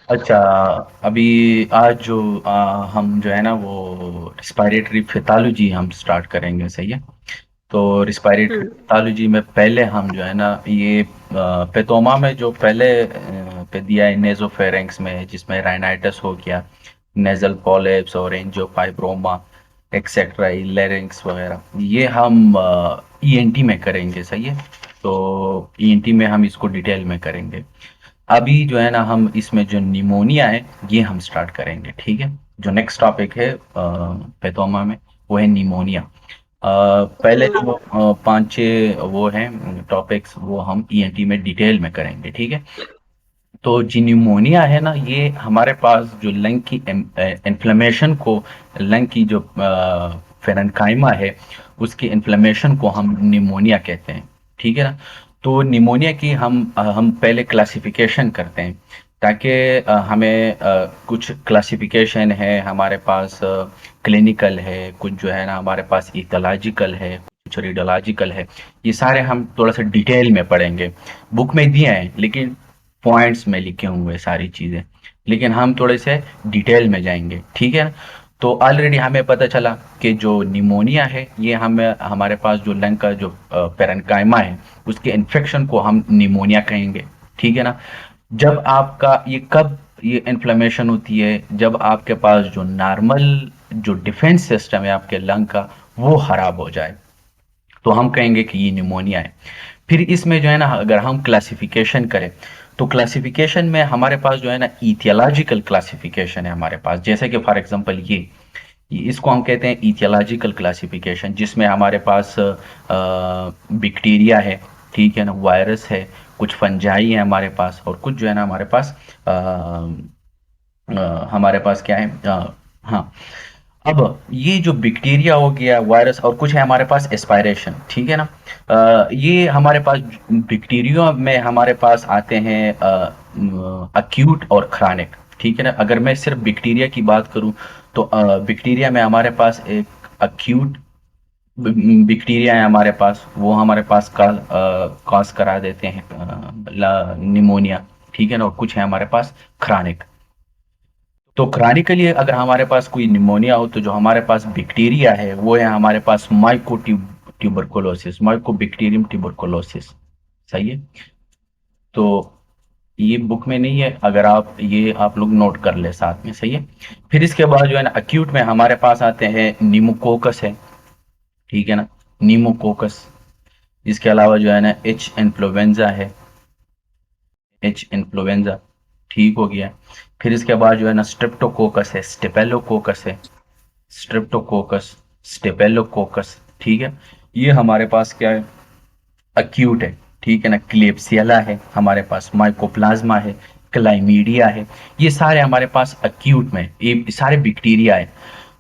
अच्छा, अभी आज जो हम जो है ना वो रिस्पायरेटरी पैथोलॉजी हम स्टार्ट करेंगे, सही है। तो रिस्पायरेटरी हम्म। पैथोलॉजी में पहले हम जो है ना ये पेतोमा में जो पहले पे दिया है नेजोफेरेंक्स में, जिसमें राइनाइटिस हो गया, नेजल पॉलिप्स और एंजियोफाइब्रोमा एक्सेट्रा, लेरिंक्स वगैरह, ये हम ईएनटी में करेंगे, सही है। तो ईएनटी में हम इसको डिटेल में करेंगे। अभी जो है ना हम इसमें जो निमोनिया है ये हम स्टार्ट करेंगे, ठीक है। जो नेक्स्ट टॉपिक है पेथोमा में, वो है निमोनिया। पहले हम्म। जो पांच छह वो हैं टॉपिक्स, वो हम ईएनटी में डिटेल में करेंगे, ठीक है। तो जी निमोनिया है ना, ये हमारे पास जो लंग की इन्फ्लेमेशन को, लंग की जो फेरेंकाइमा है उसकी इन्फ्लेमेशन को हम निमोनिया कहते हैं, ठीक है ना। तो निमोनिया की हम पहले क्लासिफिकेशन करते हैं, ताकि हमें कुछ क्लासिफिकेशन है हमारे पास, क्लिनिकल है कुछ, जो है ना हमारे पास इथोलॉजिकल है, कुछ रेडियोलॉजिकल है। ये सारे हम थोड़ा सा डिटेल में पढ़ेंगे। बुक में दिए हैं लेकिन पॉइंट्स में लिखे हुए सारी चीज़ें, लेकिन हम थोड़े से डिटेल में जाएंगे, ठीक है ना। तो ऑलरेडी हमें पता चला कि जो निमोनिया है ये हमें, हमारे पास जो लंग का जो पेरेन्काइमा है उसके इन्फेक्शन को हम निमोनिया कहेंगे, ठीक है ना। जब आपका ये कब ये इन्फ्लेमेशन होती है, जब आपके पास जो नॉर्मल जो डिफेंस सिस्टम है आपके लंग का वो खराब हो जाए, तो हम कहेंगे कि ये निमोनिया है। फिर इसमें जो है ना अगर हम क्लासिफिकेशन करें, तो क्लासिफिकेशन में हमारे पास जो है ना इथियोलॉजिकल क्लासिफिकेशन है हमारे पास, जैसे कि फॉर एग्जांपल इसको हम कहते हैं इथियोलॉजिकल क्लासिफिकेशन, जिसमें हमारे पास बैक्टीरिया है, ठीक है ना, वायरस है, कुछ फंजाई है हमारे पास, और कुछ जो है ना हमारे पास हमारे पास क्या है, हाँ। अब ये जो बैक्टीरिया हो गया, वायरस, और कुछ है हमारे पास एस्पायरेशन, ठीक है ना। ये हमारे पास बैक्टीरिया में हमारे पास आते हैं अक्यूट और क्रॉनिक, ठीक है ना। अगर मैं सिर्फ बैक्टीरिया की बात करूं, तो बैक्टीरिया में हमारे पास एक अक्यूट बैक्टीरिया है हमारे पास, वो हमारे पास कॉज करा देते हैं निमोनिया, ठीक है ना। और कुछ है हमारे पास क्रॉनिक। तो क्रॉनिकली अगर हमारे पास कोई निमोनिया हो, तो जो हमारे पास बैक्टीरिया है वो है हमारे पास माइको ट्यूबरकुलोसिस, माइकोबैक्टीरियम ट्यूबरकुलोसिस, सही है। तो ये बुक में नहीं है, अगर आप ये आप लोग नोट कर ले साथ में, सही है। फिर इसके बाद जो है ना अक्यूट में हमारे पास आते हैं निमोकोकस है, ठीक है ना, निमोकोकस। इसके अलावा जो है ना एच इन्फ्लुएंजा है, एच इन्फ्लुएंजा, ठीक हो गया। फिर इसके बाद जो है ना स्ट्रेप्टोकोकस है, स्टेपेलोकोकस है, स्ट्रेप्टोकोकस, स्टेपेलोकोकस, ठीक है। ये हमारे पास क्या है, अक्यूट है, ठीक है ना। क्लेब्सियला है हमारे पास, माइकोप्लाज्मा है, क्लाइमीडिया है, ये सारे हमारे पास अक्यूट में, ये सारे बैक्टीरिया है।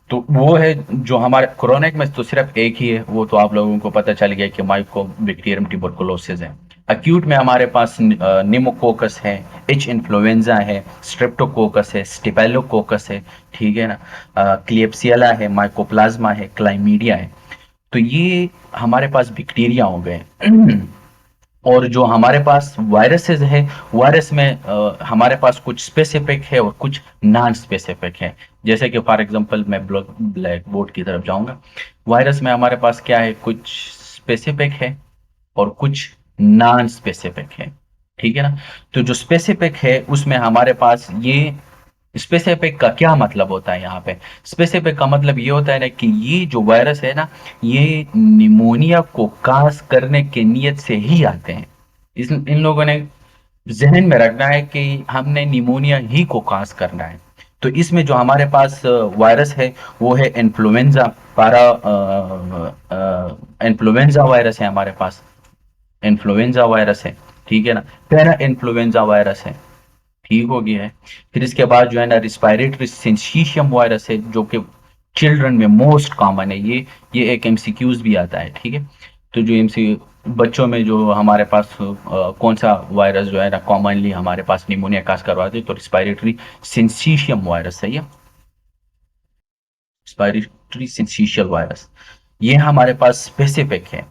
तो वो है जो हमारे क्रोनिक में तो सिर्फ एक ही है, वो तो आप लोगों को पता चल गया कि माइकोबैक्टीरियम ट्यूबरकुलोसिस है। अक्यूट में हमारे पास निमोकोकस है, एच इन्फ्लुएंजा है, स्ट्रेप्टोकोकस है, स्टिपेलोकोकस है, ठीक है ना, क्लियप्सियला है, माइकोप्लाज्मा है, क्लाइमीडिया है। तो ये हमारे पास बैक्टीरिया हो गए। और जो हमारे पास वायरसेस है, वायरस में हमारे पास कुछ स्पेसिफिक है और कुछ नॉन स्पेसिफिक है। जैसे कि फॉर एग्जांपल मैं ब्लैक बोर्ड की तरफ जाऊंगा। वायरस में हमारे पास क्या है, कुछ स्पेसिफिक है और कुछ नॉन स्पेसिफिक है, ठीक है ना। तो जो स्पेसिफिक है उसमें हमारे पास ये, स्पेसिफिक का क्या मतलब होता है यहाँ पे, स्पेसिफिक का मतलब ये होता है ना कि ये जो वायरस है ना, ये निमोनिया को कास करने के नियत से ही आते हैं। इन लोगों ने जहन में रखना है कि हमने निमोनिया ही को कास करना है। तो इसमें जो हमारे पास वायरस है वो है इन्फ्लुएंजा, पारा इन्फ्लुएंजा वायरस है हमारे पास, इन्फ्लुएंजा वायरस है, ठीक है ना। पैरा इन्फ्लुएंजा वायरस है, ठीक हो गया है। फिर इसके बाद जो है ना रिस्पायरेटरी सिंसीशियम वायरस है, जो कि चिल्ड्रन में मोस्ट कॉमन है। ये एक एमसीक्यूज भी आता है, ठीक है। तो जो एमसी बच्चों में जो हमारे पास कौन सा वायरस जो है ना कॉमनली हमारे पास निमोनिया काज करवाते हैं, तो रिस्पायरेटरी सिंसीशियम वायरस है, ये रिस्पायरेटरी सिंसीशियल वायरस। ये हमारे पास स्पेसिफिक है।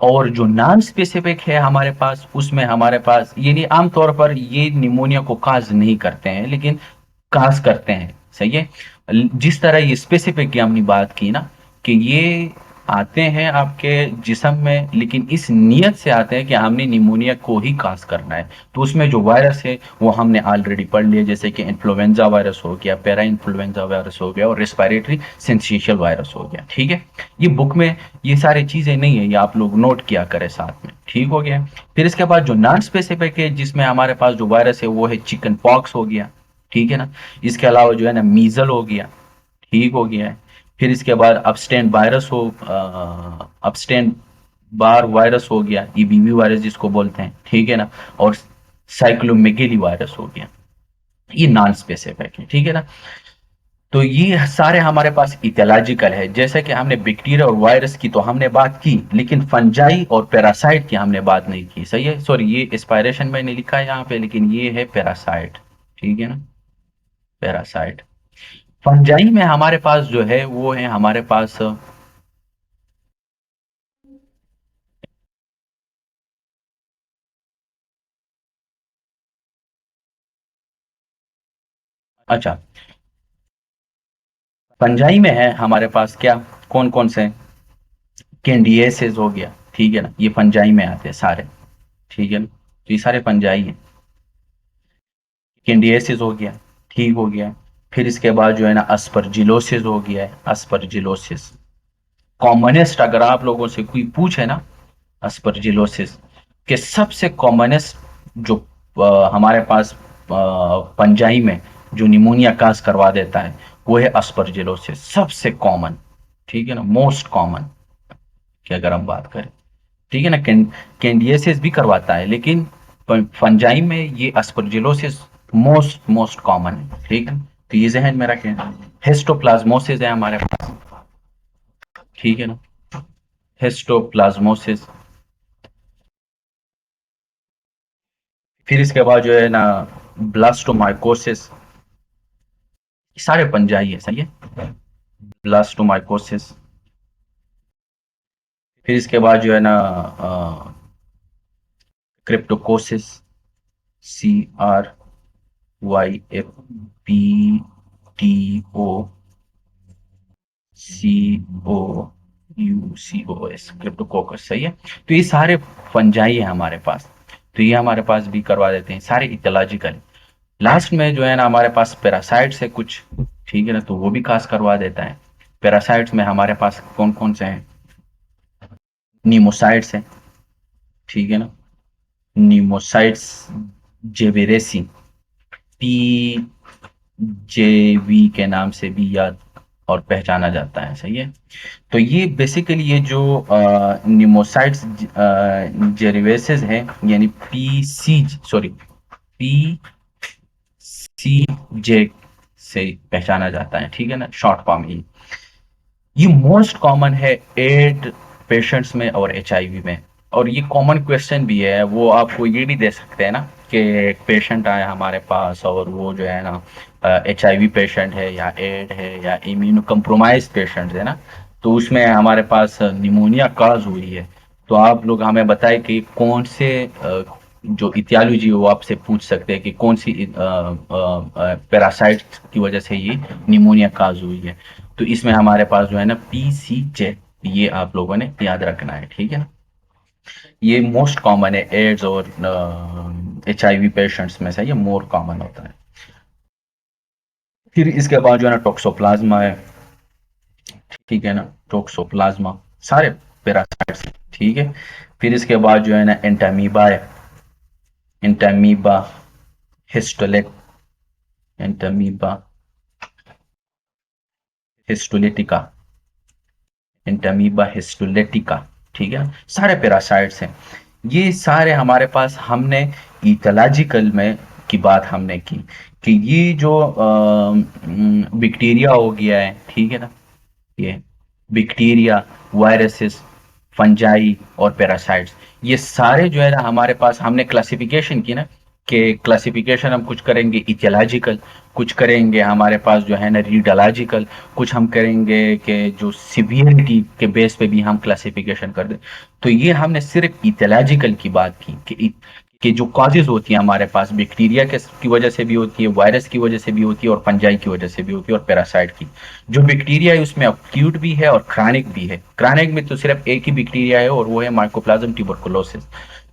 और जो नॉन स्पेसिफिक है हमारे पास, उसमें हमारे पास ये नहीं, आमतौर पर ये निमोनिया को काज नहीं करते हैं, लेकिन काज करते हैं, सही है। जिस तरह ये स्पेसिफिक की हमने बात की ना, कि ये आते हैं आपके जिस्म में, लेकिन इस नियत से आते हैं कि हमने निमोनिया को ही काज करना है। तो उसमें जो वायरस है वो हमने ऑलरेडी पढ़ लिया, जैसे कि इन्फ्लुएंजा वायरस हो गया, पैरा इन्फ्लुएंजा वायरस हो गया, और रेस्पिरेटरी सिंसिशियल वायरस हो गया, ठीक है। ये बुक में ये सारी चीजें नहीं है, ये आप लोग नोट किया करें साथ में, ठीक हो गया। फिर इसके बाद जो नॉन स्पेसिफिक है, जिसमें हमारे पास जो वायरस है वो है चिकन पॉक्स हो गया, ठीक है ना। इसके अलावा जो है ना मीजल हो गया, ठीक हो गया है। फिर इसके बाद अपस्टेन वायरस हो, अपस्टेन बार वायरस हो गया, ईबीवी वायरस जिसको बोलते हैं, ठीक है ना। और साइक्लोमेगेली वायरस हो गया, ये नॉन स्पेसिफिक है, ठीक है ना। तो ये सारे हमारे पास इथियोलॉजिकल है। जैसे कि हमने बैक्टीरिया और वायरस की तो हमने बात की, लेकिन फंजाई और पैरासाइट की हमने बात नहीं की, सही है। सॉरी, ये एस्पायरेशन मैंने लिखा है यहाँ पे, लेकिन ये है पैरासाइट, ठीक है ना, पैरासाइट। फंजाई में हमारे पास जो है वो है हमारे पास, अच्छा, फंजाई में है हमारे पास क्या, कौन कौन से, कैंडिएसिस हो गया, ठीक है ना, ये फंजाई में आते हैं सारे, ठीक है ना। तो ये सारे फंजाई हैं। कैंडिएसिस हो गया, ठीक हो गया। फिर इसके बाद जो है ना अस्परजिलोसिस हो गया है, अस्परजिलोसिस कॉमनेस्ट। अगर आप लोगों से कोई पूछे ना अस्परजिलोसिस के सबसे कॉमनेस्ट जो हमारे पास पंजाई में जो निमोनिया काज करवा देता है, वो है अस्परजिलोसिस, सबसे कॉमन, ठीक है ना, मोस्ट कॉमन की अगर हम बात करें, ठीक है ना। कैंडियसिस भी करवाता है, लेकिन फंजाई में ये अस्परजिलोसिस मोस्ट मोस्ट कॉमन है, ठीक है। तो ये जहन में रखें। हिस्टोप्लाज्मोसिस है हमारे पास, ठीक है ना, हिस्टोप्लाज्मोसिस। फिर इसके बाद जो है ना ब्लास्टोमाइकोसिस, सारे पंजाई है, सही है, ब्लास्टोमाइकोसिस। फिर इसके बाद जो है ना क्रिप्टोकोसिस, CRYPTO COUCOS, क्रिप्टोकोकस, सही है। तो ये सारे फंजाई है हमारे पास, तो ये हमारे पास भी करवा देते हैं, सारे इथोलॉजिकल। लास्ट में जो है ना हमारे पास पैरासाइट्स है कुछ, ठीक है ना, तो वो भी खास करवा देता है। पैरासाइट्स में हमारे पास कौन कौन से हैं, नीमोसाइट्स हैं, ठीक है ना, नीमोसाइट्स जेवेरेसी, PJV के नाम से भी याद और पहचाना जाता है, सही है। तो ये बेसिकली ये जो निमोसाइट्स जेरिवेसिस है, यानी पीसी, सॉरी, PCJ से पहचाना जाता है, ठीक है ना, शॉर्ट फॉर्म ये मोस्ट कॉमन है एड पेशेंट्स में और एचआईवी में। और ये कॉमन क्वेश्चन भी है, वो आपको ये नहीं दे सकते हैं ना, कि एक पेशेंट आया हमारे पास और वो जो है ना एचआईवी पेशेंट है या एड है या इम्यूनो कम्प्रोमाइज पेशेंट है ना, तो उसमें हमारे पास निमोनिया काज हुई है। तो आप लोग हमें बताएं कि कौन से जो इथियोलॉजी वो आपसे पूछ सकते हैं कि कौन सी पैरासाइट की वजह से ये निमोनिया काज हुई है। तो इसमें हमारे पास जो है ना PCJ, ये आप लोगों ने याद रखना है, ठीक है ना। ये मोस्ट कॉमन है एड्स और HIV पेशेंट्स में से ये मोर कॉमन होता है। फिर इसके बाद जो है ना टोक्सोप्लाज्मा है, ठीक है ना, टोक्सोप्लाज्मा सारे पैरासाइट्स, ठीक है। फिर इसके बाद जो है ना एंटामीबा है, Entamoeba हिस्टोलेट, Entamoeba histolytica, Entamoeba histolytica, ठीक है ना, सारे पैरासाइट्स हैं। ये सारे हमारे पास हमने इथोलॉजिकल में की बात हमने की, कि ये जो बैक्टीरिया हो गया है, ठीक है ना, ये बैक्टीरिया, वायरसेस, फंजाई और पैरासाइट्स, ये सारे जो है ना हमारे पास हमने क्लासिफिकेशन की ना, के क्लासिफिकेशन हम कुछ करेंगे इथियोलॉजिकल, कुछ करेंगे हमारे पास जो है ना रीडोलॉजिकल, कुछ हम करेंगे कि जो सिवियरिटी के बेस पे भी हम क्लासिफिकेशन कर दें। तो ये हमने सिर्फ इथियोलॉजिकल की बात की कि जो कॉजेज होती हैं हमारे पास बैक्टीरिया के की वजह से भी होती है, वायरस की वजह से भी होती है, और फंजाई की वजह से भी होती है, और पैरासाइट की। जो बैक्टीरिया है उसमें अक्यूट भी है और क्रॉनिक भी है। क्रॉनिक में तो सिर्फ एक ही बैक्टीरिया है और वो है माइकोप्लाज्म ट्यूबरकुलोसिस।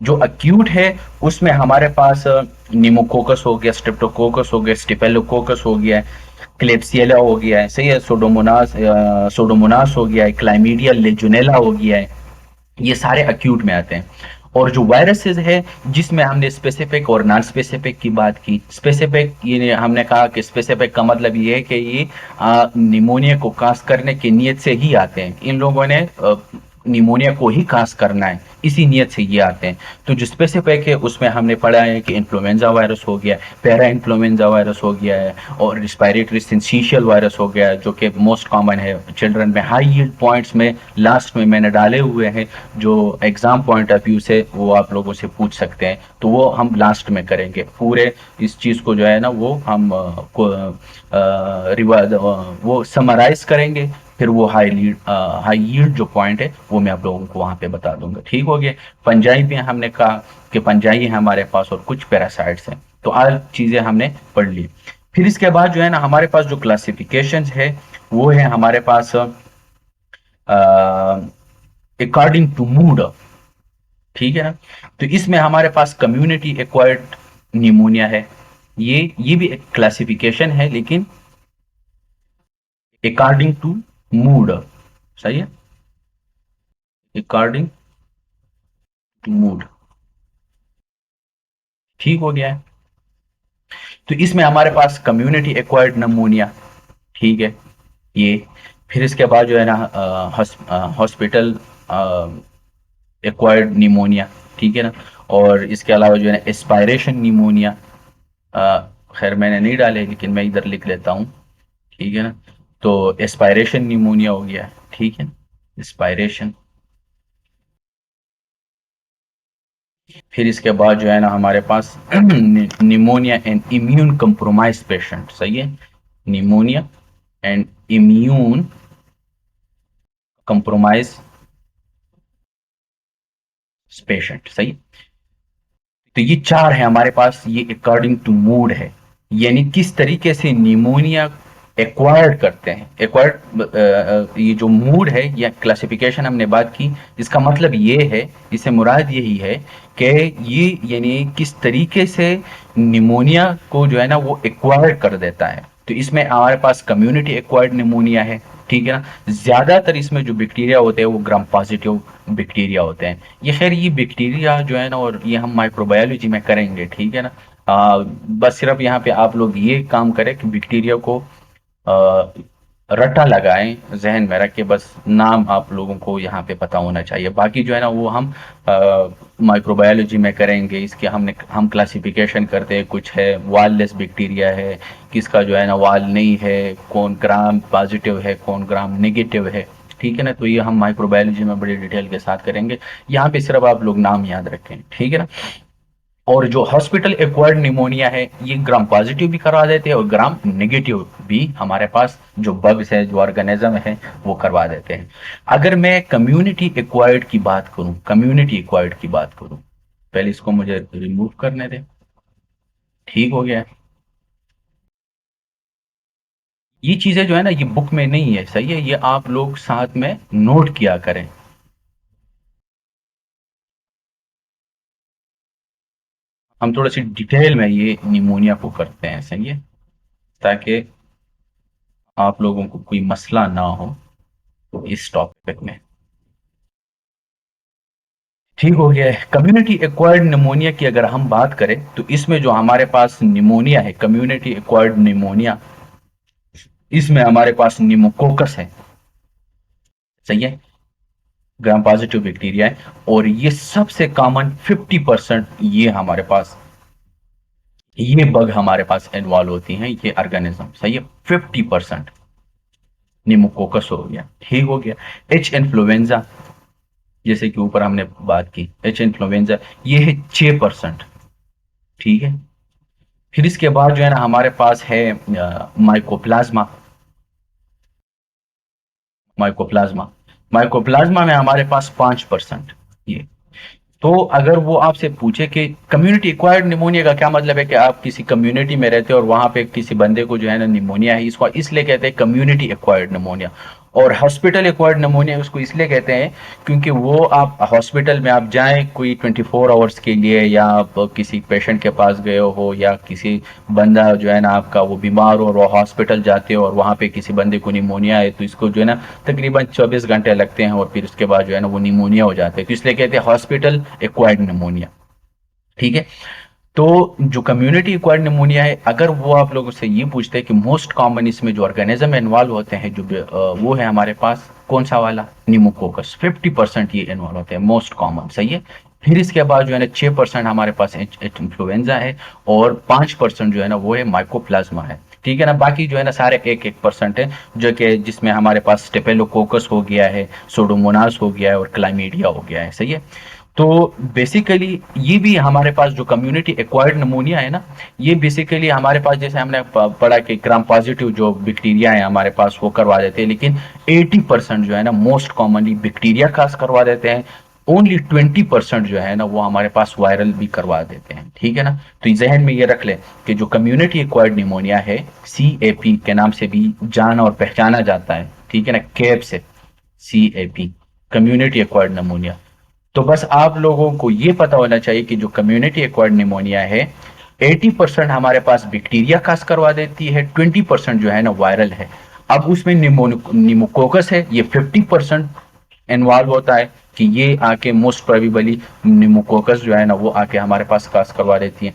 जो अक्यूट है उसमें हमारे पास निमोकोकस हो गया, स्ट्रेप्टोकोकस हो गया, स्टिफेलोकोकस हो गया है, क्लेप्सियला हो गया है, सही है, सोडोमोनास हो गया है, क्लाइमीडिया लेजुनेला हो गया है। ये सारे अक्यूट में आते हैं। और जो वायरसेस है जिसमें हमने स्पेसिफिक और नॉन स्पेसिफिक की बात की। स्पेसिफिक ये हमने कहा कि स्पेसिफिक का मतलब ये है कि ये निमोनिया को कास करने की नीयत से ही आते हैं। इन लोगों ने निमोनिया को ही कास करना है, इसी नीयत से ये आते हैं। तो जो स्पेसिफिक है उसमें हमने पढ़ा है कि इन्फ्लुएंजा वायरस हो गया, पैरा इन्फ्लुएंजा वायरस हो गया है, और रिस्पायरेटरी सिंसीशियल वायरस हो गया, जो कि मोस्ट कॉमन है चिल्ड्रन में। हाई यील्ड पॉइंट्स में लास्ट में मैंने डाले हुए हैं, जो एग्जाम पॉइंट ऑफ व्यू से वो आप लोगों से पूछ सकते हैं, तो वो हम लास्ट में करेंगे। पूरे इस चीज़ को जो है ना वो हम वो समराइज करेंगे, फिर वो हाई यील्ड जो पॉइंट है वो मैं आप लोगों को वहां पे बता दूंगा। ठीक हो गया। पंजाई भी हमने कहा कि पंजाई है हमारे पास, और कुछ पैरासाइट्स हैं। तो आज चीजें हमने पढ़ ली। फिर इसके बाद जो है ना हमारे पास जो क्लासिफिकेशन है वो है हमारे पास अकॉर्डिंग टू मूड। ठीक है ना। तो इसमें हमारे पास कम्युनिटी एक्वायर्ड निमोनिया है। ये भी एक क्लासिफिकेशन है, लेकिन अकॉर्डिंग टू मूड, सही है, अकॉर्डिंग टू मूड। ठीक हो गया है। तो इसमें हमारे पास कम्युनिटी एक्वायर्ड निमोनिया, ठीक है, ये। फिर इसके बाद जो है ना हॉस्पिटल एक्वायर्ड निमोनिया, ठीक है ना। और इसके अलावा जो है ना एस्पायरेशन निमोनिया, खैर मैंने नहीं डाले लेकिन मैं इधर लिख लेता हूँ, ठीक है ना। तो एस्पायरेशन निमोनिया हो गया, ठीक है, एस्पायरेशन। फिर इसके बाद जो है ना हमारे पास pneumonia and immune compromise patient, सही है, pneumonia and immune compromise patient, सही। तो ये चार है हमारे पास, ये अकॉर्डिंग टू मूड है, यानी किस तरीके से निमोनिया एक्वायर्ड करते हैं। एक्वायर्ड ये जो मूड है या क्लासिफिकेशन हमने बात की, इसका मतलब ये है, इससे मुराद यही है कि ये यानी किस तरीके से निमोनिया को जो है ना वो एक्वायर्ड कर देता है। तो इसमें हमारे पास कम्युनिटी एक्वायर्ड निमोनिया है, ठीक है ना। ज्यादातर इसमें जो बैक्टीरिया होते हैं वो ग्राम पॉजिटिव बैक्टीरिया होते हैं। ये खैर ये बैक्टीरिया जो है ना, और ये हम माइक्रोबायोलॉजी में करेंगे, ठीक है ना। बस सिर्फ यहाँ पे आप लोग ये काम करें कि बैक्टीरिया को आ, रट्टा लगाएं, जहन में रख के, बस नाम आप लोगों को यहाँ पे पता होना चाहिए। बाकी जो है ना वो हम माइक्रोबायोलॉजी में करेंगे। इसके हम क्लासिफिकेशन करते हैं, कुछ है वाललेस बैक्टीरिया है, किसका जो है ना वाल नहीं है, कौन ग्राम पॉजिटिव है, कौन ग्राम नेगेटिव है, ठीक है ना। तो ये हम माइक्रोबायोलॉजी में बड़ी डिटेल के साथ करेंगे। यहाँ पे सिर्फ आप लोग नाम याद रखें, ठीक है ना। और जो हॉस्पिटल एक्वायर्ड निमोनिया है ये ग्राम पॉजिटिव भी करवा देते हैं और ग्राम नेगेटिव भी हमारे पास जो बग्स है, जो ऑर्गेनिज्म है, वो करवा देते हैं। अगर मैं कम्युनिटी एक्वायर्ड की बात करूं, कम्युनिटी एक्वायर्ड की बात करूं, पहले इसको मुझे रिमूव करने दें। ठीक हो गया है। ये चीजें जो है ना ये बुक में नहीं है, सही है, ये आप लोग साथ में नोट किया करें। हम थोड़ा सी डिटेल में ये निमोनिया को करते हैं, सही है, ताकि आप लोगों को कोई मसला ना हो इस टॉपिक में। ठीक हो गया है। कम्युनिटी एक्वायर्ड निमोनिया की अगर हम बात करें तो इसमें जो हमारे पास निमोनिया है, कम्युनिटी एक्वायर्ड निमोनिया, इसमें हमारे पास निमोकोकस है, सही है, ग्राम पॉजिटिव बैक्टीरिया है। और ये सबसे कॉमन 50% ये हमारे पास, ये बग हमारे पास इन्वॉल्व होती हैं, ये ऑर्गेनिज्म, सही है, 50% निमोकोकस हो गया। ठीक हो गया। एच इन्फ्लुएंजा, जैसे कि ऊपर हमने बात की, एच इन्फ्लुएंजा ये है 6%। ठीक है। फिर इसके बाद जो है ना हमारे पास है माइकोप्लाज्मा। माइकोप्लाज्मा माइकोप्लाज्मा में हमारे पास 5%। ये तो अगर वो आपसे पूछे कि कम्युनिटी एक्वायर्ड निमोनिया का क्या मतलब है, कि आप किसी कम्युनिटी में रहते हो और वहां पे किसी बंदे को जो है ना निमोनिया है, इसको इसलिए कहते हैं कम्युनिटी एक्वायर्ड निमोनिया। और हॉस्पिटल एक्वायर्ड निमोनिया उसको इसलिए कहते हैं क्योंकि वो आप हॉस्पिटल में आप जाएं कोई 24 आवर्स के लिए, या आप किसी पेशेंट के पास गए हो, या किसी बंदा जो है ना आपका वो बीमार हो और वो हॉस्पिटल जाते हो और वहां पे किसी बंदे को निमोनिया है, तो इसको जो है ना तकरीबन 24 घंटे लगते हैं और फिर उसके बाद जो है ना वो निमोनिया हो जाते हैं, तो इसलिए कहते हैं हॉस्पिटल एक्वायर्ड निमोनिया। ठीक है। तो जो कम्युनिटी एक्वायर्ड निमोनिया है, अगर वो आप लोगों से ये पूछते हैं कि मोस्ट कॉमन इसमें जो ऑर्गेनिज्म इन्वॉल्व होते हैं, जो वो है हमारे पास कौन सा वाला, निमोकोकस। 50% ये इन्वॉल्व होते हैं, मोस्ट कॉमन। सही है। फिर इसके बाद जो है ना 6% हमारे पास इन्फ्लुएंजा है, और 5% जो है ना वो है माइकोप्लाज्मा है। ठीक है ना। बाकी जो है ना सारे 1-1% है, जो कि जिसमें हमारे पास स्टेपेलोकोकस हो गया है, सोडोमोनास हो गया है, और क्लाइमीडिया हो गया है। सही है। तो बेसिकली ये भी हमारे पास जो कम्युनिटी एक्वायर्ड निमोनिया है ना, ये बेसिकली हमारे पास जैसे हमने पढ़ा कि ग्राम पॉजिटिव जो बैक्टीरिया है हमारे पास वो करवा देते हैं, लेकिन 80% जो है ना मोस्ट कॉमनली बैक्टीरिया काज करवा देते हैं। ओनली 20% जो है ना वो हमारे पास वायरल भी करवा देते हैं। ठीक है ना। तो जहन में ये रख ले कि जो कम्युनिटी एक्वायर्ड निमोनिया है, CAP के नाम से भी जाना और पहचाना जाता है। ठीक है ना, कैप से CAP, कम्युनिटी एक्वायर्ड निमोनिया। तो बस आप लोगों को ये पता होना चाहिए कि जो कम्युनिटी एक्वायर्ड निमोनिया है, 80% हमारे पास बैक्टीरिया काज करवा देती है, 20% जो है ना वायरल है। अब उसमें निमोकोकस है, ये 50% इन्वॉल्व होता है, कि ये आके मोस्ट प्रोबेबली निमोकोकस जो है ना वो आके हमारे पास काज करवा देती है।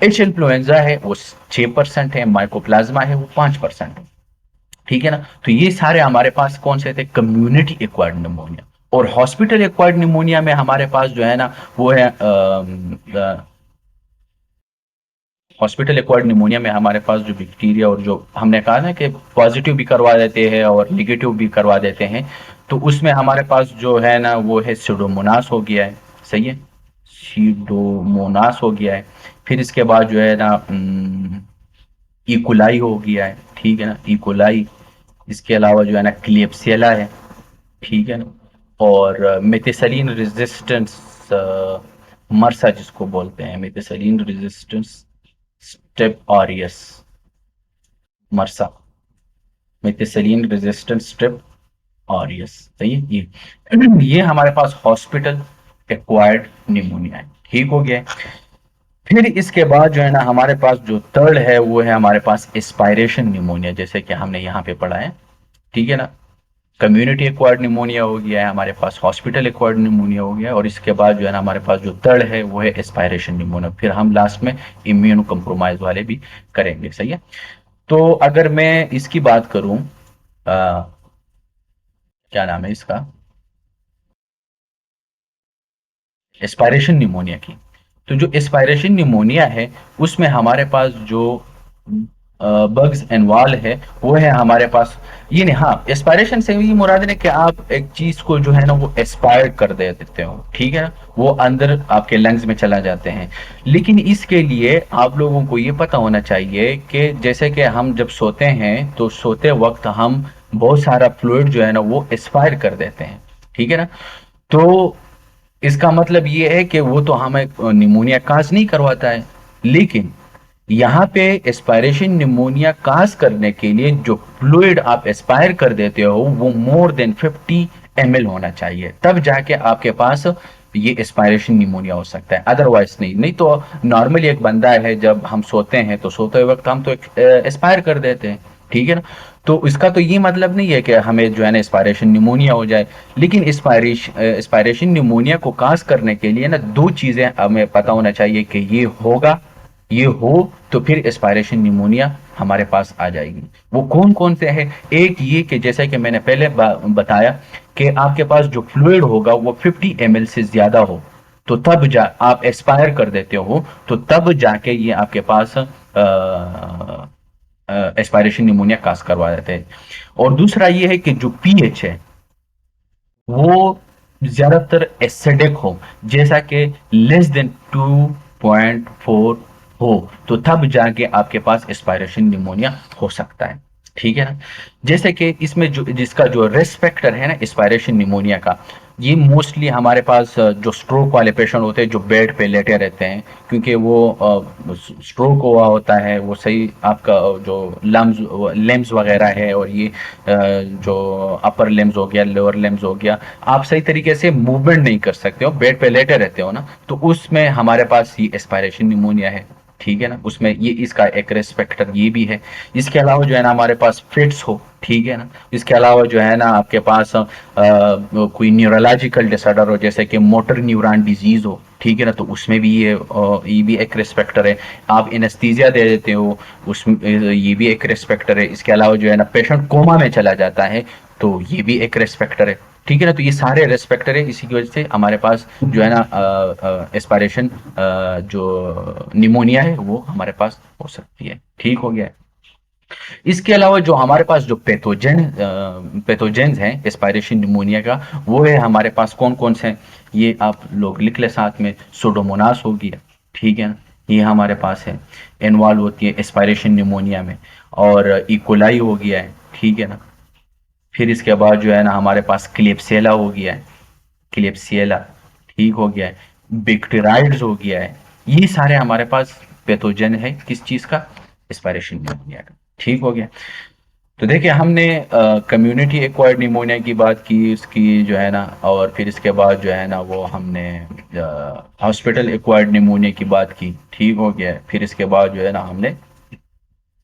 एच इन्फ्लुएंजा है वो 6% है, माइकोप्लाज्मा है वो 5% है। ठीक है ना। तो ये सारे हमारे पास कौन से थे, कम्युनिटी एक्वायर्ड निमोनिया। और हॉस्पिटल एक्वायर्ड निमोनिया में हमारे पास जो है ना वो है हॉस्पिटल एक्वायर्ड निमोनिया में हमारे पास जो बैक्टीरिया, और जो हमने कहा ना कि पॉजिटिव भी करवा देते हैं और निगेटिव भी करवा देते हैं, तो उसमें हमारे पास जो है ना वो है सीडोमोनास हो गया है। सही है। सीडोमोनास हो गया है। फिर इसके बाद जो है ना इकोलाई हो गया है। ठीक है ना, इकोलाई। इसके अलावा जो है ना क्लिप्सियला है। ठीक है ना। और मेथिसलीन रेजिस्टेंस मरसा जिसको बोलते हैं, मेथिसलीन resistance step aureus मरसा, मेथिसलीन resistance step aureus. सही है। ये हमारे पास हॉस्पिटल एक्वायर्ड निमोनिया है। ठीक हो गया। फिर इसके बाद जो है ना हमारे पास जो थर्ड है वो है हमारे पास एस्पायरेशन निमोनिया, जैसे कि हमने यहाँ पे पढ़ा है। ठीक है ना। कम्युनिटी एक्वायर्ड निमोनिया हो गया है हमारे पास, हॉस्पिटल एक्वायर्ड निमोनिया हो गया है, और इसके बाद जो है ना हमारे पास जो थर्ड है वो है एस्पायरेशन निमोनिया। फिर हम लास्ट में इम्यूनो कंप्रोमाइज वाले भी करेंगे। सही है। तो अगर मैं इसकी बात करूं, क्या नाम है इसका, एस्पायरेशन निमोनिया की। तो जो एस्पायरेशन निमोनिया है उसमें हमारे पास जो बग्स इन्वॉल्व है वो है हमारे पास, ये नहीं, हाँ, एस्पायरेशन से ये मुराद है कि आप एक चीज को जो है ना वो एस्पायर कर दे देते हो। ठीक है ना, वो अंदर आपके लंग्स में चला जाते हैं। लेकिन इसके लिए आप लोगों को ये पता होना चाहिए कि जैसे कि हम जब सोते हैं तो सोते वक्त हम बहुत सारा फ्लूइड जो है ना वो एक्सपायर कर देते हैं। ठीक है ना। तो इसका मतलब ये है कि वो तो हमें निमोनिया काज नहीं करवाता है, लेकिन यहाँ पे एस्पायरेशन निमोनिया काज करने के लिए जो फ्लूइड आप एस्पायर कर देते हो वो मोर देन 50 ml होना चाहिए, तब जाके आपके पास ये एस्पायरेशन निमोनिया हो सकता है, अदरवाइज नहीं। नहीं तो नॉर्मली एक बंदा है, जब हम सोते हैं तो सोते वक्त हम तो एस्पायर कर देते हैं। ठीक है ना। तो इसका तो ये मतलब नहीं है कि हमें जो है ना एस्पायरेशन निमोनिया हो जाए, लेकिन एस्पायरेशन निमोनिया को काज करने के लिए ना दो चीजें हमें पता होना चाहिए कि ये होगा, ये हो तो फिर एस्पायरेशन निमोनिया हमारे पास आ जाएगी। वो कौन कौन से है, एक ये कि जैसे कि मैंने पहले बताया कि आपके पास जो फ्लूइड होगा वो 50 ml से ज्यादा हो, तो तब जा आप एक्सपायर कर देते हो, तो तब जाके ये आपके पास एस्पायरेशन निमोनिया काज करवा देते हैं। और दूसरा ये है कि जो पीएच है वो ज्यादातर एसिडिक हो, जैसा कि लेस देन 2.4 हो, तो तब जाके आपके पास एस्पायरेशन निमोनिया हो सकता है। ठीक है ना? जैसे कि इसमें जो जिसका जो रिस्क फैक्टर है ना एस्पायरेशन निमोनिया का, ये मोस्टली हमारे पास जो स्ट्रोक वाले पेशेंट होते हैं जो बेड पे लेटे रहते हैं, क्योंकि वो स्ट्रोक हुआ होता है, वो सही आपका जो लम्स लिम्स वगैरह है, और ये जो अपर लिम्स हो गया, लोअर लिम्स हो गया, आप सही तरीके से मूवमेंट नहीं कर सकते हो, बेड पे लेटे रहते हो ना, तो उसमें हमारे पास ये एस्पायरेशन निमोनिया है। ठीक है ना? उसमें ये इसका एक रिस्क फैक्टर ये भी है। इसके अलावा जो है ना हमारे पास फिट्स हो, ठीक है ना, इसके अलावा जो है ना आपके पास कोई न्यूरोलॉजिकल डिसऑर्डर हो, जैसे कि मोटर न्यूरॉन डिजीज हो, ठीक है ना, तो उसमें भी ये भी एक रिस्क फैक्टर है। आप एनेस्थीसिया दे देते हो, उसमें ये भी एक रिस्क फैक्टर है। इसके अलावा जो है ना पेशेंट कोमा में चला जाता है, तो ये भी एक रिस्क फैक्टर है। ठीक है ना? तो ये सारे रिस्क फैक्टर है, इसी की वजह से हमारे पास जो है ना एस्पायरेशन जो निमोनिया है वो हमारे पास हो सकती है। ठीक हो गया है? इसके अलावा जो हमारे पास जो पैथोजेंस हैं एस्पायरेशन निमोनिया का, वो है हमारे पास कौन कौन से हैं, ये आप लोग लिख ले साथ में। सोडोमोनास हो गया, ठीक है ना, ये हमारे पास है, इन्वॉल्व होती है एस्पायरेशन निमोनिया में। और इकोलाई हो गया है, ठीक है ना। फिर इसके बाद जो है ना हमारे पास क्लेप्सियला हो गया है, क्लेप्सियला, ठीक हो गया है। बैक्टीराइड्स हो गया है। ये सारे हमारे पास पैथोजन है किस चीज का, एस्पायरेशन निमोनिया का। ठीक हो गया। तो देखिए हमने कम्युनिटी एक्वायर्ड निमोनिया की बात की, इसकी जो है ना, और फिर इसके बाद जो है ना वो हमने हॉस्पिटल एक्वायर्ड निमोनिया की बात की। ठीक हो गया। फिर इसके बाद जो है ना हमने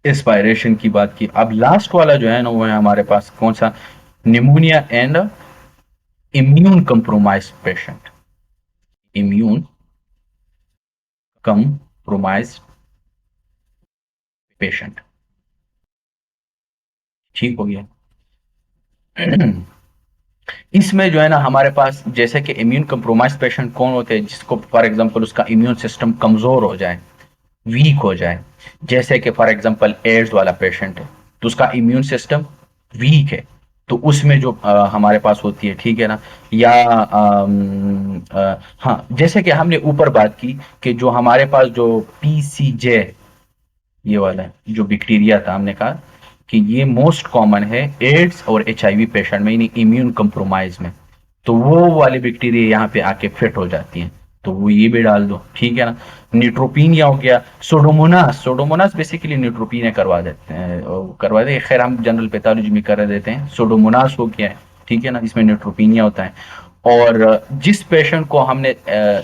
एस्पायरेशन की बात की। अब लास्ट वाला जो है ना वो है हमारे पास कौन सा, pneumonia and immune compromise patient, immune compromise patient. ठीक हो गया। इसमें जो है ना हमारे पास जैसे कि इम्यून कंप्रोमाइज पेशेंट कौन होते हैं, जिसको फॉर एग्जांपल उसका इम्यून सिस्टम कमजोर हो जाए, वीक हो जाए। जैसे कि फॉर एग्जांपल एड्स वाला पेशेंट है, तो उसका इम्यून सिस्टम वीक है, तो उसमें जो हमारे पास होती है, ठीक है ना। या हाँ, जैसे कि हमने ऊपर बात की कि जो हमारे पास जो पीसीजे, ये वाला है जो बैक्टीरिया था, हमने कहा कि ये मोस्ट कॉमन है एड्स और एचआईवी पेशेंट में, यानी इम्यून कंप्रोमाइज में। तो वो वाली बैक्टीरिया यहाँ पे आके फिट हो जाती हैं, तो वो ये भी डाल दो। ठीक है ना। न्यूट्रोपीनिया हो गया, सोडोमोनास, सोडोमोनास बेसिकली न्यूट्रोपीनिया करवा देते हैं, करवा दे, खैर हम जनरल पैथोलॉजी में कर देते हैं। सोडोमोनास हो गया है, ठीक है ना, इसमें न्यूट्रोपीनिया होता है। और जिस पेशेंट को हमने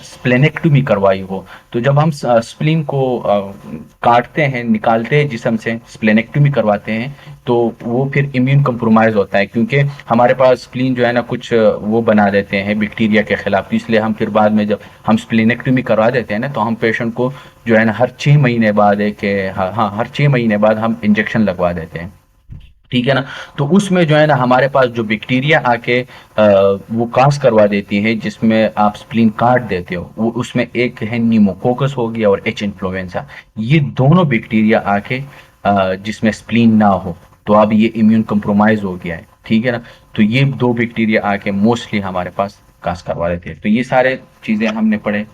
स्प्लेनेक्टोमी करवाई हो, तो जब हम स्प्लीन को काटते हैं, निकालते हैं जिसम से, स्प्लेनेक्टोमी करवाते हैं, तो वो फिर इम्यून कंप्रोमाइज होता है, क्योंकि हमारे पास स्प्लीन जो है ना कुछ वो बना देते हैं बैक्टीरिया के खिलाफ। तो इसलिए हम फिर बाद में जब हम स्प्लेनेक्टोमी करवा देते हैं ना, तो हम पेशेंट को जो है ना हर 6 महीने बाद एक, हाँ हाँ, हर 6 महीने बाद हम इंजेक्शन लगवा देते हैं। ठीक है ना। तो उसमें जो है ना हमारे पास जो बैक्टीरिया आके वो कास्ट करवा देती है, जिसमें आप स्प्लीन काट देते हो, वो उसमें एक है न्यूमोकोकस हो गया और एच इन्फ्लुएंजा। ये दोनों बैक्टीरिया आके जिसमें स्प्लीन ना हो, तो अब ये इम्यून कंप्रोमाइज हो गया है। ठीक है ना। तो ये दो बैक्टीरिया आके मोस्टली हमारे पास कास्ट करवा देते हैं। तो ये सारे चीजें हमने पढ़े,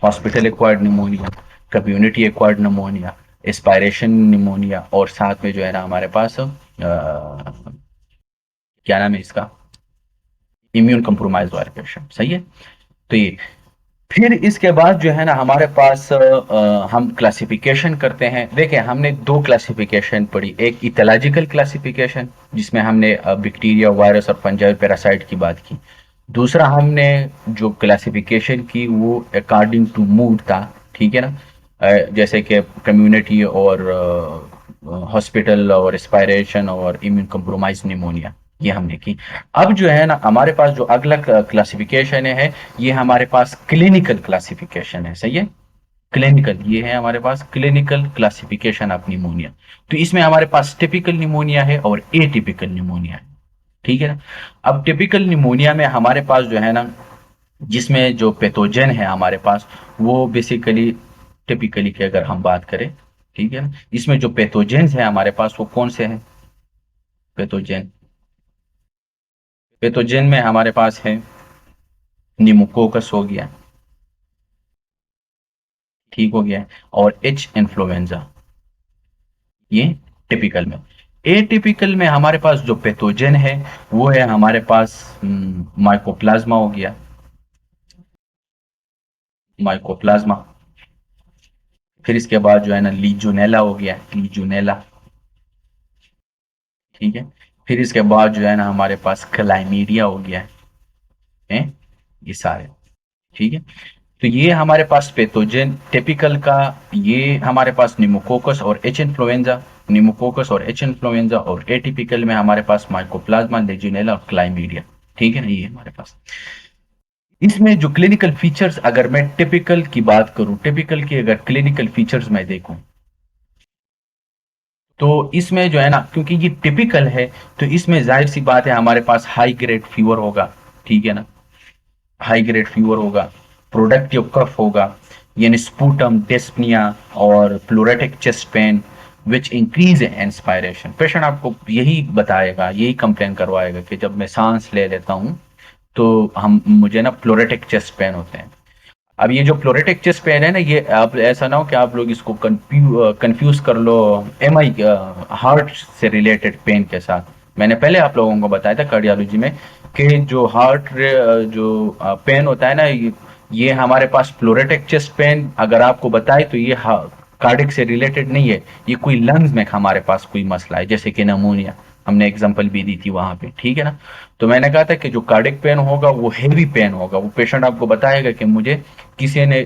hospital acquired pneumonia, community acquired pneumonia, aspiration pneumonia, और साथ में जो है ना हमारे पास क्या नाम है इसका, इम्यून कंप्रोमाइज वाले पेशेंट। सही है। तो ये फिर इसके बाद जो है ना हमारे पास हम क्लासिफिकेशन करते हैं। देखिए हमने दो क्लासिफिकेशन पढ़ी, एक इथोलॉजिकल क्लासिफिकेशन जिसमें हमने बैक्टीरिया, वायरस और फंजाई पैरासाइट की बात की। दूसरा हमने जो क्लासिफिकेशन की वो अकॉर्डिंग टू मूड था। ठीक है ना। जैसे कि कम्युनिटी और हॉस्पिटल और एस्पायरेशन और इम्यून कंप्रोमाइज निमोनिया, ये हमने की। अब जो है ना हमारे पास जो अगला क्लासिफिकेशन है, ये हमारे पास क्लिनिकल क्लासिफिकेशन है। सही है। क्लिनिकल, ये है हमारे पास क्लिनिकल क्लासिफिकेशन ऑफ निमोनिया। तो इसमें हमारे पास टिपिकल निमोनिया है और एटिपिकल निमोनिया है। ठीक है ना। अब टिपिकल निमोनिया में हमारे पास जो है ना, जिसमें जो पैथोजन है हमारे पास, वो बेसिकली टिपिकली की अगर हम बात करें, ठीक है ना, इसमें जो पैथोजेंस है हमारे पास वो कौन से हैं, पैथोजेन, पैथोजेन में हमारे पास है निमोकोकस हो गया, ठीक हो गया है। और एच इन्फ्लुएंजा, ये टिपिकल में। एटिपिकल में हमारे पास जो पैथोजन है वो है हमारे पास माइकोप्लाज्मा हो गया, माइकोप्लाज्मा। फिर इसके बाद जो है ना लीजोनेला हो गया, लीजोनेला। ठीक है। फिर इसके बाद जो है ना हमारे पास क्लाइमीडिया हो गया है, ये सारे। ठीक है। तो ये हमारे पास पैथोजन टिपिकल का, ये हमारे पास निमोकोकस और एच इन्फ्लुएंजा, निमोकोकस और एच इन्फ्लुएंजा। और एटिपिकल में हमारे पास माइकोप्लाज्मा, लेजिनेला और क्लाइमीडिया। ठीक है ना, ये हमारे पास। इसमें जो क्लिनिकल फीचर्स, अगर मैं टिपिकल की बात करूं, टिपिकल की अगर क्लिनिकल फीचर्स मैं देखूं, तो इसमें जो है ना, क्योंकि ये टिपिकल है, तो इसमें जाहिर सी बात है हमारे पास हाई ग्रेड फीवर होगा। ठीक है ना, हाई ग्रेड फीवर होगा, प्रोडक्टिव कफ होगा, यानी स्पूटम, डिस्पनिया और pleuritic chest pain which increase inspiration. Patient आपको यही बताएगा, यही कंप्लेन करवाएगा कि जब मैं सांस ले लेता हूँ तो हम मुझे ना प्लोरेटिक चेस्ट पेन होते हैं। अब ये जो प्लोरेटिक चेस्ट पेन है ना, ये आप ऐसा ना हो कि आप लोग इसको कंफ्यूज कर लो एम आई हार्ट से रिलेटेड पेन के साथ। मैंने पहले आप लोगों को बताया था कार्डियोलॉजी में कि जो हार्ट जो पेन होता है ना, ये हमारे पास प्लोरेटिक चेस्ट पेन अगर आपको बताए तो ये कार्डिक से रिलेटेड नहीं है, ये कोई लंग्स में हमारे पास कोई मसला है, जैसे कि नमोनिया। हमने एग्जांपल भी दी थी वहां पे। ठीक है ना। तो मैंने कहा था कि जो कार्डिक पेन होगा वो हेवी पेन होगा, वो पेशेंट आपको बताएगा कि मुझे किसी ने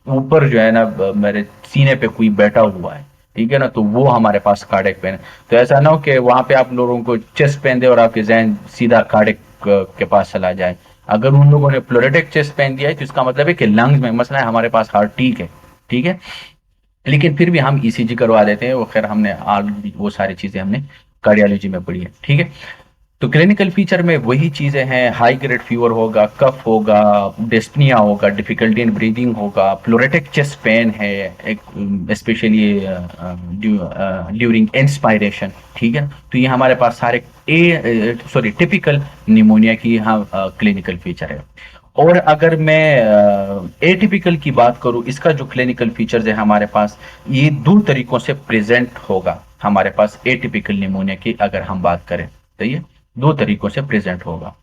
ऊपर जो है ना मेरे सीने पे कोई बैठा हुआ है। ठीक है ना, तो वो हमारे पास कार्डिक पेन है। तो ऐसा ना हो कि वहां पे आप लोगों को चेस्ट पेन दे और आपके जहन सीधा कार्डिक के पास चला जाए। अगर उन लोगों ने प्लोरेटिक चेस्ट पेन दिया है तो इसका मतलब है कि लंग्स में मसला है, हमारे पास हार्ट ठीक है। ठीक है। लेकिन फिर भी हम ईसीजी करवा देते हैं, वो खैर हमने ऑलरेडी वो सारी चीजें हमने कार्डियोलॉजी में पढ़ी है। ठीक है। तो क्लिनिकल फीचर में वही चीजें हैं, हाई ग्रेड फीवर होगा, कफ होगा, डिस्पनिया होगा, डिफिकल्टी इन ब्रीदिंग होगा, प्लोरेटिक चेस्ट पेन है, स्पेशली ड्यूरिंग इंस्पायरेशन। ठीक है। तो ये हमारे पास सारे टिपिकल निमोनिया की यहाँ क्लिनिकल फीचर है। और अगर मैं एटिपिकल की बात करूं, इसका जो क्लिनिकल फीचर्स है हमारे पास, ये दो तरीकों से प्रेजेंट होगा हमारे पास एटिपिकल निमोनिया की अगर हम बात करें। तो ये दो तरीकों से प्रेजेंट होगा।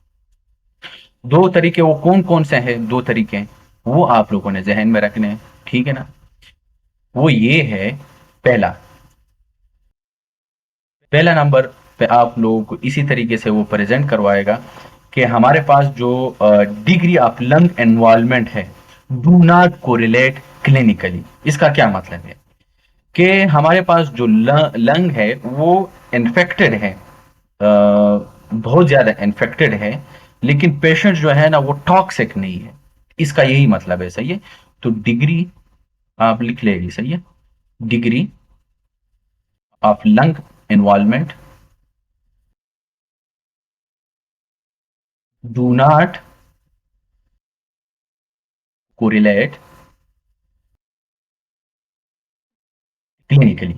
दो तरीके वो कौन कौन से हैं, दो तरीके वो आप लोगों ने जहन में रखने हैं। ठीक है ना। वो ये है, पहला, पहला नंबर पे आप लोगों को इसी तरीके से वो प्रेजेंट करवाएगा कि हमारे पास जो डिग्री ऑफ लंग इन्वॉल्वमेंट है डू नॉट कोरिलेट क्लिनिकली। इसका क्या मतलब है कि हमारे पास जो लंग है वो इन्फेक्टेड है, बहुत ज्यादा इन्फेक्टेड है, लेकिन पेशेंट जो है ना वो टॉक्सिक नहीं है। इसका यही मतलब है। सही है। तो डिग्री आप लिख लेगी, सही है, degree of lung involvement do not correlate clinically.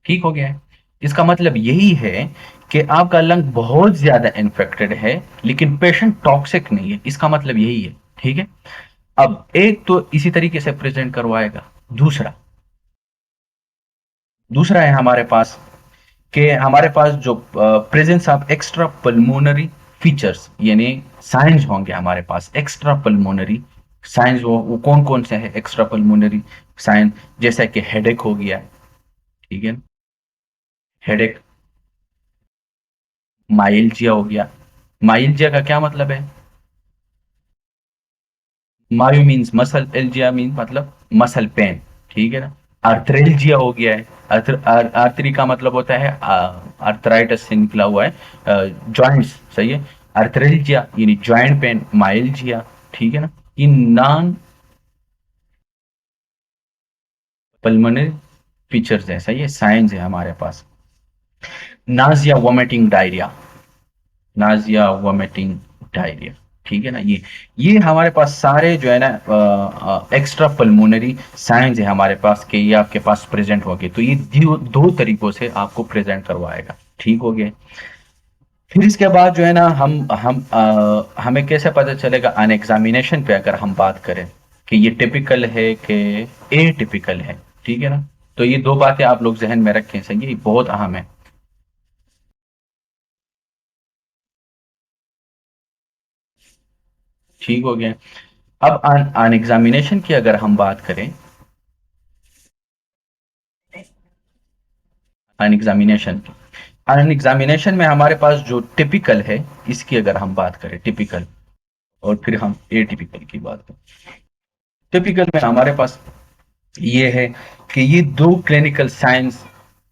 ठीक हो गया है। इसका मतलब यही है कि आपका लंग बहुत ज्यादा इन्फेक्टेड है लेकिन पेशेंट टॉक्सिक नहीं है, इसका मतलब यही है। ठीक है। अब एक तो इसी तरीके से प्रेजेंट करवाएगा। दूसरा, दूसरा है हमारे पास कि हमारे पास जो presence of extra pulmonary features, यानी साइंस होंगे हमारे पास एक्स्ट्रा पल्मोनरी साइंस। वो कौन कौन से है एक्स्ट्रा पल्मोनरी साइंस, जैसा कि हेडेक हो गया। ठीक है। हेडेक, माइल्जिया हो गया। माइल्जिया का क्या मतलब है? मायो मीन्स मसल, एल्जिया मीन मतलब मसल पेन। ठीक है ना। आर्थरेल्जिया हो गया है। आर्थरी का मतलब होता है आर्थराइटिस से निकला हुआ है, जॉइंट्स। सही है। आर्थरेल्जिया यानी जॉइंट पेन, माइल्जिया। ठीक है ना। इन नॉन पल्मोनरी फीचर्स है। सही है, साइंस है हमारे पास। Nausea, vomiting, diarrhoea, nausea, vomiting, diarrhoea. ठीक है ना। ये हमारे पास सारे जो है ना एक्स्ट्रा पल्मोनरी साइंस है हमारे पास के, ये आपके पास प्रेजेंट होंगे। तो ये दो तरीकों से आपको प्रेजेंट करवाएगा। ठीक हो गया। फिर इसके बाद जो है ना हमें कैसे पता चलेगा अन एग्जामिनेशन पे अगर हम बात करें, कि ये टिपिकल है कि ए टिपिकल है, ठीक है ना। तो ये दो बातें आप लोग जहन में रखें, सही है, ये बहुत अहम है। ठीक हो गया। अब ऑन एग्जामिनेशन की अगर हम बात करें, ऑन एग्जामिनेशन की, ऑन एग्जामिनेशन में हमारे पास जो टिपिकल है, इसकी अगर हम बात करें टिपिकल, और फिर हम ए टिपिकल की बात करें। टिपिकल में हमारे पास ये है कि ये दो क्लिनिकल साइंस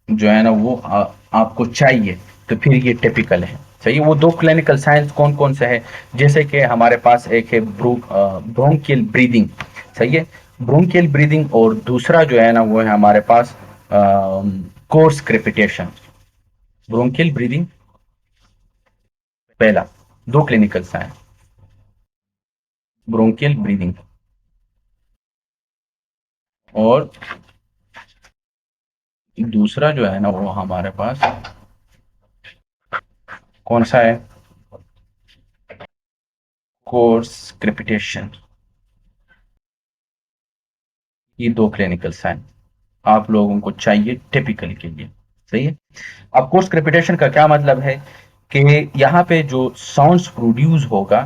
जो है ना वो आपको चाहिए, तो फिर ये टिपिकल है, सही है। वो दो क्लिनिकल साइंस कौन कौन से है, जैसे कि हमारे पास एक है ब्रोंकियल ब्रीदिंग, सही है, ब्रोंकियल ब्रीदिंग, और दूसरा जो है ना वो है हमारे पास कोर्स क्रेपिटेशन। ब्रोंकियल ब्रीदिंग पहला, दो क्लिनिकल साइंस, ब्रोंकियल ब्रीदिंग, और दूसरा जो है ना वो हमारे पास कौन सा है, कोर्स क्रेपिटेशन। ये दो क्लिनिकल साइन आप लोगों को चाहिए टिपिकल के लिए, सही है। अब कोर्स क्रेपिटेशन का क्या मतलब है कि यहाँ पे जो साउंड्स प्रोड्यूस होगा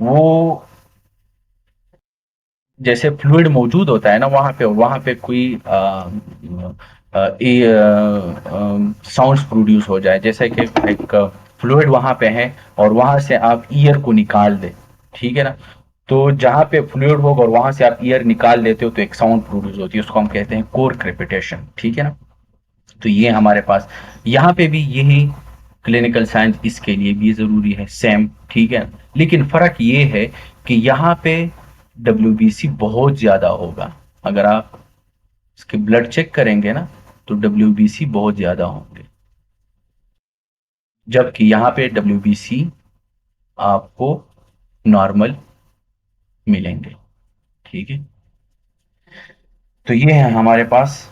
वो, जैसे फ्लूइड मौजूद होता है ना वहां पे कोई साउंड्स प्रोड्यूस हो जाए, जैसे कि एक फ्लूइड वहां पे है और वहां से आप ईयर को निकाल दे, ठीक है ना। तो जहां पे फ्लूइड होगा और वहां से आप ईयर निकाल लेते हो तो एक साउंड प्रोड्यूस होती है, उसको हम कहते हैं कोर क्रेपिटेशन, ठीक है ना। तो ये हमारे पास यहाँ पे भी यही क्लिनिकल साइंस इसके लिए भी जरूरी है, सेम, ठीक है। लेकिन फर्क ये है कि यहाँ पे डब्ल्यूबीसी बहुत ज्यादा होगा, अगर आप इसके ब्लड चेक करेंगे ना तो डब्ल्यूबीसी बहुत ज्यादा होंगे, जबकि यहाँ पे डब्ल्यूबीसी आपको नॉर्मल मिलेंगे, ठीक है। तो ये है हमारे पास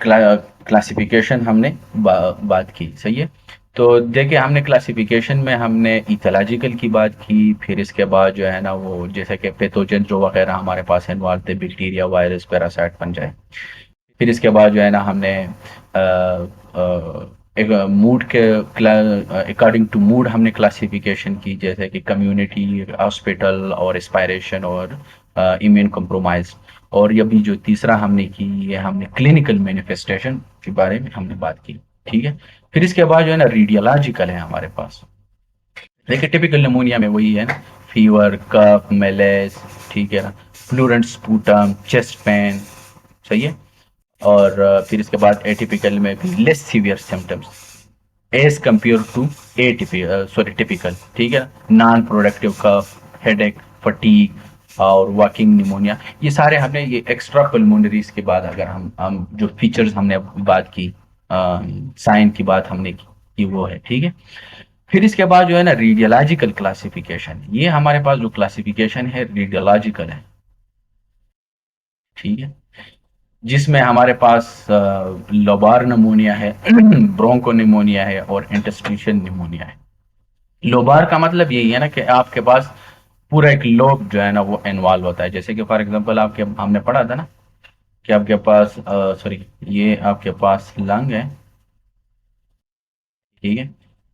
क्लासिफिकेशन हमने बात की, सही है। तो देखिए हमने क्लासिफिकेशन में हमने इथोलॉजिकल की बात की, फिर इसके बाद जो है ना वो जैसे कि पैथोजन जो वगैरह हमारे पास इन्वॉल्व थे, बैक्टीरिया, वायरस, पैरासाइट, फंजाई। फिर इसके बाद जो है ना हमने एक मूड के अकॉर्डिंग टू मूड हमने क्लासिफिकेशन की, जैसे कि कम्युनिटी, हॉस्पिटल, और एस्पायरेशन, और इम्यून कम्प्रोमाइज। और ये भी जो तीसरा हमने की, ये हमने क्लिनिकल मैनिफेस्टेशन के बारे में हमने बात की, ठीक है। फिर इसके बाद जो है ना रेडियोलॉजिकल है हमारे पास। देखिए टिपिकल निमोनिया में वही है ना, फीवर, कफ, मेलेस, ठीक है ना, फ्लूरेंट स्पूटम, चेस्ट पेन, सही है। और फिर इसके बाद एटिपिकल में भी less severe symptoms as compared to typical, ठीक है। Non productive cough, headache, fatigue, और वॉकिंग निमोनिया, ये सारे हमने ये एक्स्ट्रा पल्मोनरीज के बाद अगर हम जो फीचर्स हमने बात की, साइन की बात हमने की, ये वो है, ठीक है। फिर इसके बाद जो है ना रेडियोलॉजिकल क्लासिफिकेशन, ये हमारे पास जो क्लासिफिकेशन है रेडियोलॉजिकल है, ठीक है, जिसमें हमारे पास लोबार निमोनिया है, ब्रोंको निमोनिया है, और इंटरस्टिशियल निमोनिया है। लोबार का मतलब यही है ना कि आपके पास पूरा एक लोब जो है ना वो इन्वॉल्व होता है, जैसे कि फॉर एग्जांपल आपके हमने पढ़ा था ना कि आपके पास सॉरी, ये आपके पास लंग है, ठीक है।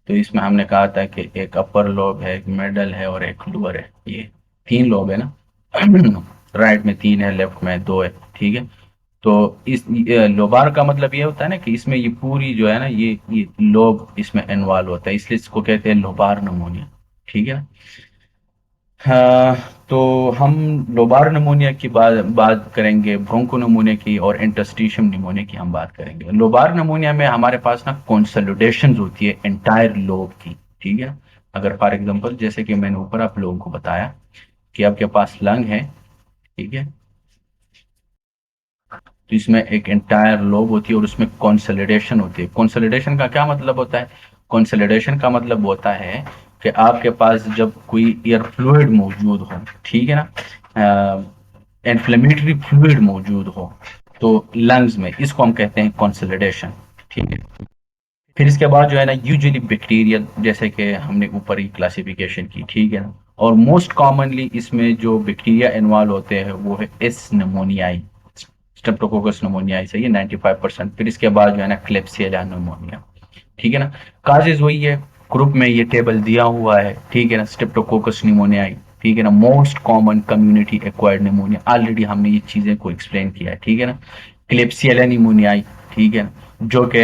तो इसमें हमने कहा था कि एक अपर लोब है, एक मिडल है, और एक लोअर है, ये तीन लोब है ना। राइट में तीन है, लेफ्ट में दो है, ठीक है। तो इस लोबार का मतलब ये होता है ना कि इसमें ये पूरी जो है ना ये लोब इसमें इन्वॉल्व होता है, इसलिए इसको कहते हैं लोबार निमोनिया, ठीक है। हाँ, तो हम लोबार निमोनिया की बात करेंगे, ब्रोंको निमोनिया की, और इंटरस्टिशियम निमोनिया की हम बात करेंगे। लोबार निमोनिया में हमारे पास ना कंसोलिडेशन होती है एंटायर लोब की, ठीक है। अगर फॉर एग्जांपल जैसे कि मैंने ऊपर आप लोगों को बताया कि आपके पास लंग है, ठीक है, तो इसमें एक एंटायर लोब होती है और उसमें कंसोलिडेशन होती है। कंसोलिडेशन का क्या मतलब होता है, कंसोलिडेशन का मतलब होता है कि आपके पास जब कोई एयर फ्लूइड मौजूद हो, ठीक है ना, इन्फ्लेमेटरी फ्लूइड मौजूद हो, तो लंग्स में, इसको हम कहते हैं कंसोलिडेशन, ठीक है। फिर इसके बाद जो है ना यूजुअली बैक्टीरियल, जैसे कि हमने ऊपर ही क्लासिफिकेशन की, ठीक है ना, और मोस्ट कॉमनली इसमें जो बैक्टीरिया इन्वॉल्व होते हैं वो है एस निमोनियाई, स्ट्रेप्टोकोकस निमोनियाई, सही है 95%। फिर इसके बाद जो है ना क्लेप्सियला निमोनिया, ठीक है ना। काजेज वही है, ग्रुप में ये टेबल दिया हुआ है, ठीक है ना। स्ट्रेप्टोकोकस निमोनियाई, ठीक है ना, most common community acquired pneumonia, already हमने ये चीजें को एक्सप्लेन किया है, ठीक है ना। क्लेप्सियला निमोनियाई, ठीक है ना, जो कि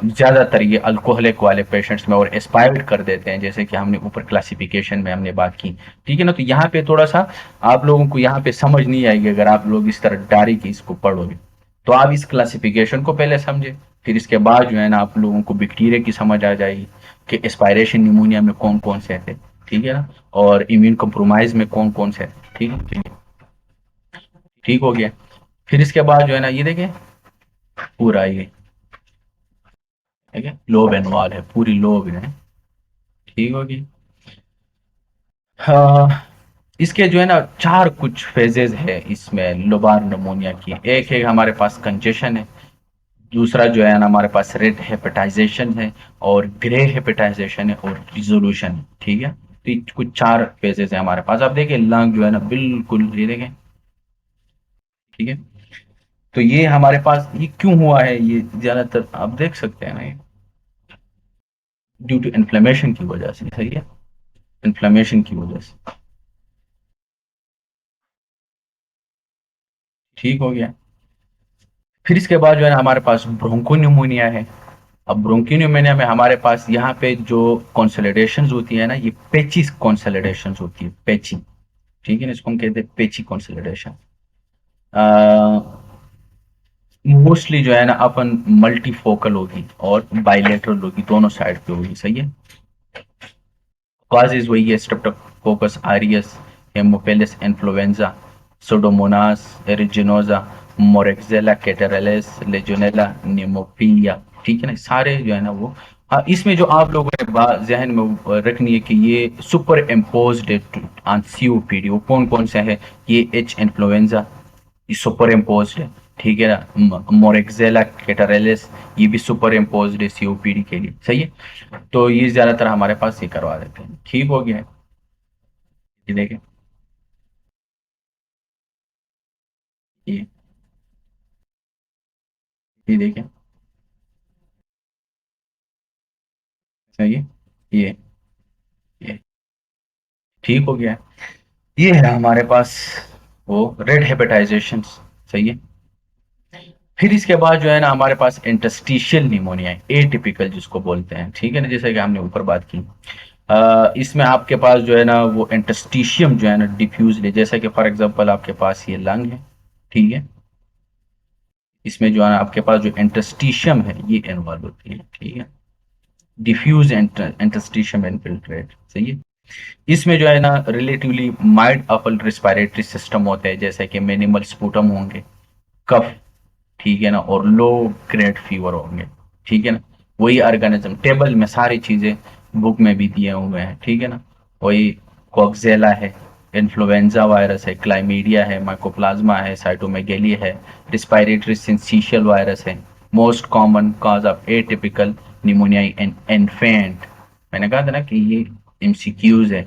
ज्यादातर ये अल्कोहलिक वाले पेशेंट्स में और एक्सपायर्ड कर देते हैं, जैसे कि हमने ऊपर क्लासिफिकेशन में हमने बात की, ठीक है ना। तो यहाँ पे थोड़ा सा आप लोगों को यहाँ पे समझ नहीं आएगी अगर आप लोग इस तरह डायरी की इसको पढ़ोगे। तो आप इस क्लासिफिकेशन को पहले समझे, फिर इसके बाद जो है ना आप लोगों को बैक्टीरिया की समझ आ जाएगी कि एस्पायरेशन निमोनिया में कौन कौन से थे, ठीक है ना, और इम्यून कम्प्रोमाइज में कौन कौन से थे, ठीक है, ठीक हो गया। फिर इसके बाद जो है ना ये देखें पूरा ये, ठीक है, लोब एंड है, पूरी लोब है, ठीक होगी। हाँ, इसके जो है ना चार कुछ फेजेस है इसमें लोबार निमोनिया की। एक है हमारे पास कंजेशन है, दूसरा जो है ना हमारे पास रेड हेपेटाइजेशन है, और ग्रे हेपेटाइजेशन है, और रिजोल्यूशन है, ठीक है। तो ये कुछ चार फेजेस है हमारे पास। आप देखें लंग जो है ना बिल्कुल ये देखें, ठीक है। तो ये हमारे पास ये क्यों हुआ है, ये ज्यादातर आप देख सकते हैं ना, ये ड्यू टू इन्फ्लेमेशन की वजह से, सही है, इन्फ्लेमेशन की वजह से, ठीक हो गया। फिर इसके बाद जो है ना हमारे पास ब्रोंकोनिमोनिया है। अब ब्रोंकोनिमोनिया में हमारे पास यहाँ पे जो कॉन्सोलिडेशंस होती है ना, ये पेची कॉन्सोलिडेशंस होती है, पेची, ठीक है ना, इसको हम कहते हैं पेची कॉन्सोलिडेशन। मोस्टली जो है ना अपन मल्टीफोकल होगी और बाइलेटरल होगी, दोनों साइड पे होगी, सही है। कॉजेज वही है, स्ट्रेप्टोकोकस आरियस, हेमोफिलस इन्फ्लुएंजा, सुडोमोनास एरिजिनोजा, मोरेक्सेला कैटरलेस, लेजोनेला निमोफिलिया, ठीक है ना, सारे जो है ना वो। हाँ, इसमें जो आप लोगों ने बात जहन में रखनी है कि ये सुपर इम्पोज्ड ऑन सीओपीडी, वो कौन कौन सा है, ये एच इन्फ्लुएंजा, ये सुपर इम्पोज्ड है, ठीक है ना। मोरेक्सेला कैटरलेस, ये भी सुपर इम्पोज्ड है सीओपीडी के लिए, सही है। तो ये ज्यादातर हमारे पास ये करवा देते हैं, ठीक हो गया है। ये देखें, ये ये देखें, सही है, ये ये ठीक हो गया है। ये है हमारे पास वो रेड हेपेटाइजेशन, सही है। फिर इसके बाद जो है ना हमारे पास इंटस्टिशियल निमोनिया है, एटिपिकल जिसको बोलते हैं, ठीक है ना, जैसे कि हमने ऊपर बात की। इसमें आपके पास जो है ना वो इंटस्टिशियम जो है ना डिफ्यूज है, जैसे कि फॉर एग्जांपल आपके पास ये लंग है, ठीक है। इसमें जो है ना आपके पास जो इंटस्टिशियम है ये इन्वॉल्व होती है, ठीक है। डिफ्यूज इंटस्टिशियम इनफिल्ट्रेट, सही है। इसमें जो है ना relatively mild upper respiratory system होते हैं, जैसे कि मिनिमल स्पूटम होंगे, कफ, ठीक है ना, और लो ग्रेड फीवर होंगे, ठीक है ना। वही ऑर्गेनिज्म टेबल में सारी चीजें बुक में भी दिए हुए हैं, ठीक है ना। वही कोक्सेला है, इन्फ्लुएंजा वायरस है, क्लाइमीडिया है, माइकोप्लाज्मा है, साइटोमेगेली है, रिस्पायरेटरी सिंसिशियल वायरस है। Most common cause of atypical pneumonia in infant, मैंने कहा था ना कि ये एमसीक्यूज है,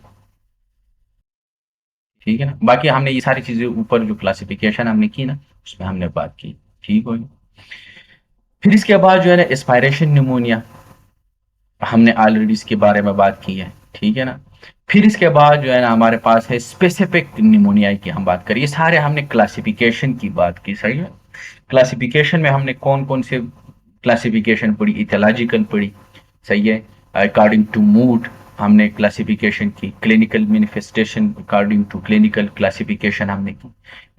ठीक है ना। बाकी हमने ये सारी चीजें ऊपर जो क्लासिफिकेशन हमने की ना उसमें हमने बात की, ठीक हो। फिर इसके बाद जो है ना एस्पायरेशन निमोनिया, हमने ऑलरेडी इसके बारे में बात की है, ठीक है ना। फिर इसके बाद जो है ना हमारे पास है स्पेसिफिक निमोनिया की हम बात करिए, सारे हमने क्लासिफिकेशन की बात की, सही है। क्लासिफिकेशन में हमने कौन कौन से क्लासिफिकेशन पढ़ी, इथोलॉजिकल पढ़ी, सही है। अकॉर्डिंग टू मूड हमने क्लासिफिकेशन की, clinical manifestation according to clinical classification हमने की,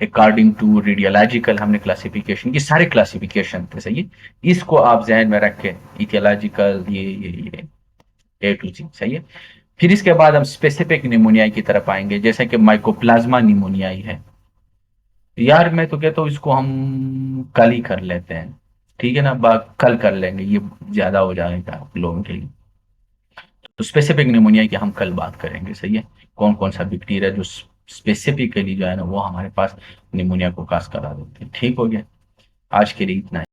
अकॉर्डिंग टू रेडियोलॉजिकल हमने क्लासिफिकेशन की, सारे क्लासिफिकेशन थे, सही है। इसको आप जहन में रख के इथियोलॉजिकल ये ए टू जी, सही है। फिर इसके बाद हम स्पेसिफिक निमोनिया की तरफ आएंगे, जैसे कि माइकोप्लाज्मा निमोनिया है। यार मैं तो कहता हूँ इसको हम कल ही कर लेते हैं, ठीक है ना, कल कर लेंगे, ये ज्यादा हो जाएगा आप लोगों के लिए। तो स्पेसिफिक निमोनिया की हम कल बात करेंगे, सही है। कौन कौन सा बैक्टीरिया जो स्पेसिफिकली जो है ना वो हमारे पास निमोनिया को काज करा देते हैं, ठीक हो गया। आज के लिए इतना ही।